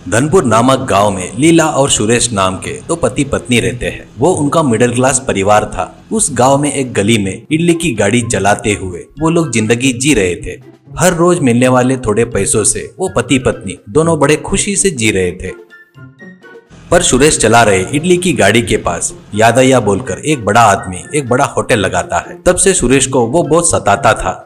धनपुर नामक गांव में लीला और सुरेश नाम के दो पति पत्नी रहते हैं। वो उनका मिडिल क्लास परिवार था। उस गांव में एक गली में इडली की गाड़ी चलाते हुए वो लोग जिंदगी जी रहे थे। हर रोज मिलने वाले थोड़े पैसों से वो पति पत्नी दोनों बड़े खुशी से जी रहे थे। पर सुरेश चला रहे इडली की गाड़ी के पास यादయ్య बोलकर एक बड़ा आदमी एक बड़ा होटल लगाता है। तब से सुरेश को वो बहुत सताता था।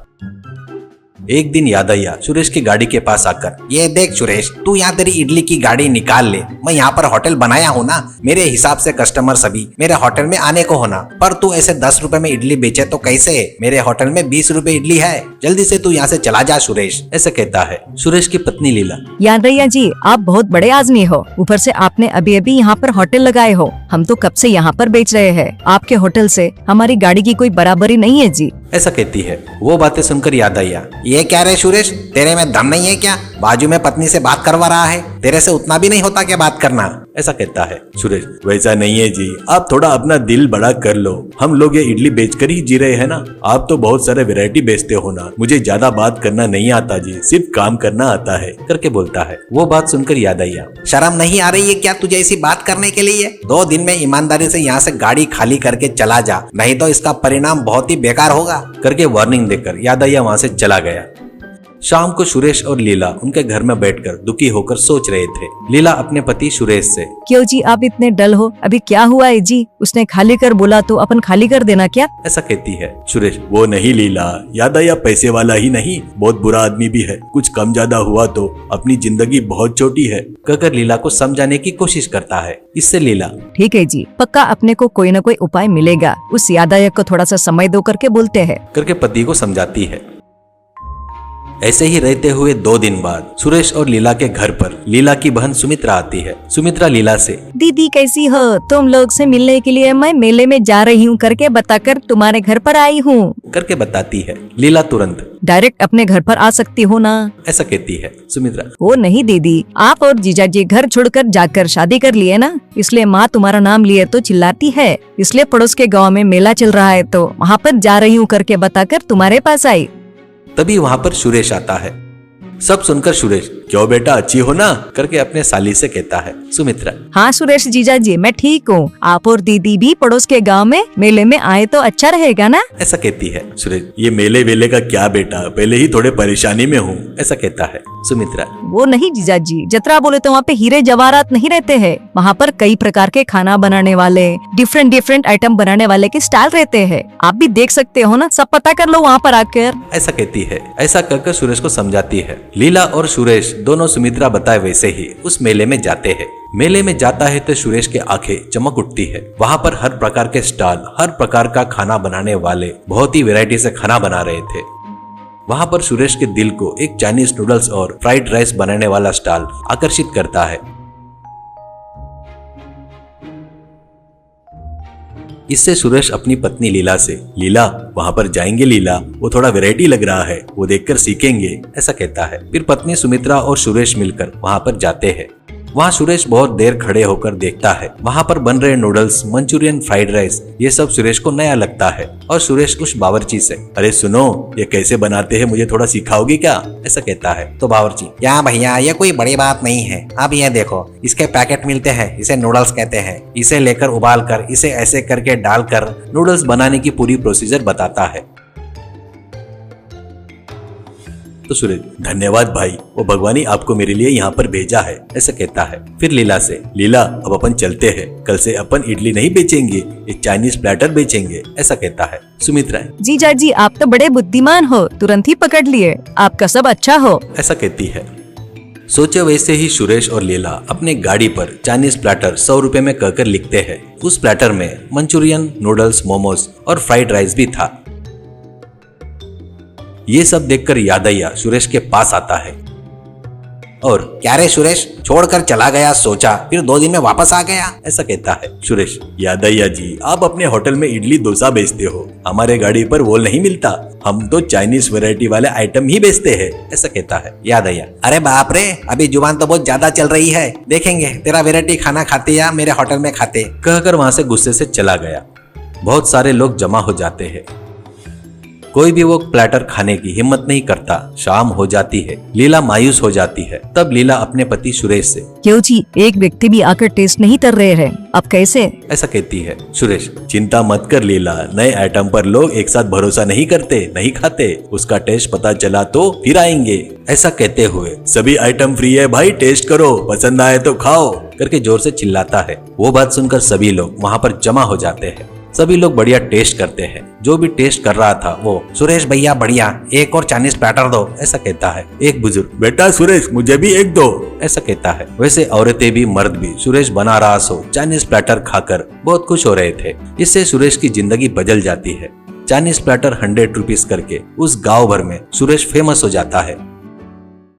एक दिन यादయ్య सुरेश की गाड़ी के पास आकर, ये देख सुरेश, तू यहाँ तेरी इडली की गाड़ी निकाल ले। मैं यहाँ पर होटल बनाया हूँ ना, मेरे हिसाब से कस्टमर सभी मेरे होटल में आने को होना। पर तू ऐसे 10 रुपए में इडली बेचे तो कैसे? मेरे होटल में 20 रुपए इडली है। जल्दी से तू यहाँ से चला जा सुरेश, ऐसे कहता है। सुरेश की पत्नी लीला, यादయ్య जी, आप बहुत बड़े आदमी हो। ऊपर से आपने अभी अभी यहाँ पर होटल लगाए हो। हम तो कब से यहाँ पर बेच रहे हैं। आपके होटल से हमारी गाड़ी की कोई बराबरी नहीं है जी, ऐसा कहती है। वो बातें सुनकर यादయ్య, ये क्या रे सुरेश, तेरे में दम नहीं है क्या? बाजू में पत्नी से बात करवा रहा है, तेरे से उतना भी नहीं होता क्या बात करना? ऐसा कहता है। सुरेश, वैसा नहीं है जी, आप थोड़ा अपना दिल बड़ा कर लो। हम लोग ये इडली बेचकर ही जी रहे हैं ना। आप तो बहुत सारे वैरायटी बेचते हो ना। मुझे ज्यादा बात करना नहीं आता जी, सिर्फ काम करना आता है, करके बोलता है। वो बात सुनकर यादయ్య, शर्म नहीं आ रही है क्या तुझे ऐसी बात करने के लिए? 2 दिन में ईमानदारी से यहाँ से गाड़ी खाली करके चला जा, नहीं तो इसका परिणाम बहुत ही बेकार होगा, करके वार्निंग देकर यादయ్య वहाँ से चला गया। शाम को सुरेश और लीला उनके घर में बैठकर दुखी होकर सोच रहे थे। लीला अपने पति सुरेश से, क्यों जी आप इतने डल हो? अभी क्या हुआ है जी? उसने खाली कर बोला तो अपन खाली कर देना क्या? ऐसा कहती है। सुरेश, वो नहीं लीला, यादయ్య पैसे वाला ही नहीं, बहुत बुरा आदमी भी है। कुछ कम ज्यादा हुआ तो अपनी जिंदगी बहुत छोटी है, कहकर लीला को समझाने की कोशिश करता है। इससे लीला, ठीक है जी, पक्का अपने को कोई न कोई उपाय मिलेगा। उस यादయ్య को थोड़ा सा समय दो करके बोलते हैं, करके पति को समझाती है। ऐसे ही रहते हुए 2 दिन बाद सुरेश और लीला के घर पर लीला की बहन सुमित्रा आती है। सुमित्रा लीला से, दीदी कैसी हो? तुम लोग से मिलने के लिए मैं मेले में जा रही हूँ करके बताकर तुम्हारे घर पर आई हूँ, करके बताती है। लीला तुरंत, डायरेक्ट अपने घर पर आ सकती हो ना, ऐसा कहती है। सुमित्रा, वो नहीं दीदी, आप और जीजाजी घर छोड़कर जाकर शादी कर लिए ना, इसलिए माँ तुम्हारा नाम लिए तो चिल्लाती है। इसलिए पड़ोस के गांव में मेला चल रहा है तो वहाँ पर जा रही हूँ करके बताकर तुम्हारे पास आई। तभी वहाँ पर सुरेश आता है। सब सुनकर सुरेश, क्यों बेटा अच्छी हो ना, करके अपने साली से कहता है। सुमित्रा, हाँ सुरेश जीजाजी, मैं ठीक हूँ। आप और दीदी भी पड़ोस के गांव में मेले में आए तो अच्छा रहेगा ना, ऐसा कहती है। सुरेश, ये मेले वेले का क्या बेटा, पहले ही थोड़े परेशानी में हूँ, ऐसा कहता है। सुमित्रा, वो नहीं जीजाजी, जतरा बोले तो वहाँ पे हीरे जवाहरात नहीं रहते हैं। वहाँ पर कई प्रकार के खाना बनाने वाले, डिफरेंट आइटम बनाने वाले के स्टाइल रहते हैं। आप भी देख सकते हो ना, सब पता कर लो वहाँ पर आकर, ऐसा कहती है। ऐसा कर सुरेश को समझाती है। लीला और सुरेश दोनों सुमित्रा बताए वैसे ही उस मेले में जाते हैं। मेले में जाता है तो सुरेश की आंखें चमक उठती है। वहाँ पर हर प्रकार के स्टॉल, हर प्रकार का खाना बनाने वाले बहुत ही वैरायटी से खाना बना रहे थे। वहाँ पर सुरेश के दिल को एक चाइनीज नूडल्स और फ्राइड राइस बनाने वाला स्टॉल आकर्षित करता है। इससे सुरेश अपनी पत्नी लीला से, लीला वहाँ पर जाएंगे लीला, वो थोड़ा वैरायटी लग रहा है, वो देखकर सीखेंगे, ऐसा कहता है। फिर पत्नी सुमित्रा और सुरेश मिलकर वहाँ पर जाते हैं। वहाँ सुरेश बहुत देर खड़े होकर देखता है। वहाँ पर बन रहे नूडल्स, मंचूरियन, फ्राइड राइस, ये सब सुरेश को नया लगता है। और सुरेश उस बावर्ची से, अरे सुनो, ये कैसे बनाते हैं, मुझे थोड़ा सिखाओगे क्या, ऐसा कहता है। तो बावर्ची, क्या भैया, ये कोई बड़ी बात नहीं है। अब ये देखो, इसके पैकेट मिलते हैं, इसे नूडल्स कहते हैं। इसे लेकर उबाल कर, इसे ऐसे करके डालकर नूडल्स बनाने की पूरी प्रोसीजर बताता है। तो सुरेश, धन्यवाद भाई, वो भगवान ही आपको मेरे लिए यहाँ पर भेजा है, ऐसा कहता है। फिर लीला से, लीला अब अपन चलते हैं, कल से अपन इडली नहीं बेचेंगे, ये चाइनीज प्लेटर बेचेंगे, ऐसा कहता है। सुमित्रा, जीजाजी आप तो बड़े बुद्धिमान हो, तुरंत ही पकड़ लिए, आपका सब अच्छा हो, ऐसा कहती है। सोचे वैसे ही सुरेश और लीला अपने गाड़ी पर चाइनीज प्लेटर 100 रुपए में कहकर लिखते हैं। उस प्लेटर में मंचूरियन, नूडल्स, मोमोज और फ्राइड राइस भी था। ये सब देखकर यादయ్య सुरेश के पास आता है और, क्या रे सुरेश, छोड़कर चला गया सोचा, फिर 2 दिन में वापस आ गया, ऐसा कहता है। सुरेश, यादయ్య जी, आप अपने होटल में इडली डोसा बेचते हो, हमारे गाड़ी पर वो नहीं मिलता, हम तो चाइनीज वैरायटी वाले आइटम ही बेचते हैं, ऐसा कहता है। यादయ్య, अरे बाप रे, अभी जुबान तो बहुत ज्यादा चल रही है, देखेंगे तेरा वैरायटी खाना खाते या मेरे होटल में खाते, कहकर वहां से गुस्से से चला गया। बहुत सारे लोग जमा हो जाते हैं। कोई भी वो प्लेटर खाने की हिम्मत नहीं करता। शाम हो जाती है, लीला मायूस हो जाती है। तब लीला अपने पति सुरेश से क्यों जी, एक व्यक्ति भी आकर टेस्ट नहीं कर रहे हैं, अब कैसे? ऐसा कहती है। सुरेश, चिंता मत कर लीला, नए आइटम पर लोग एक साथ भरोसा नहीं करते, नहीं खाते। उसका टेस्ट पता चला तो फिर आएंगे। ऐसा कहते हुए सभी आइटम फ्री है भाई, टेस्ट करो, पसंद आए तो खाओ करके जोर से चिल्लाता है। वो बात सुनकर सभी लोग वहाँ पर जमा हो जाते हैं। सभी लोग बढ़िया टेस्ट करते हैं। जो भी टेस्ट कर रहा था वो सुरेश भैया बढ़िया, एक और चाइनीज प्लेटर दो, ऐसा कहता है। एक बुजुर्ग, बेटा सुरेश मुझे भी एक दो, ऐसा कहता है। वैसे औरतें भी मर्द भी सुरेश बना रहा सो चाइनीज प्लेटर खाकर बहुत खुश हो रहे थे। इससे सुरेश की जिंदगी बदल जाती है। चाइनीज प्लेटर 100 रुपीज करके उस गांव भर में सुरेश फेमस हो जाता है।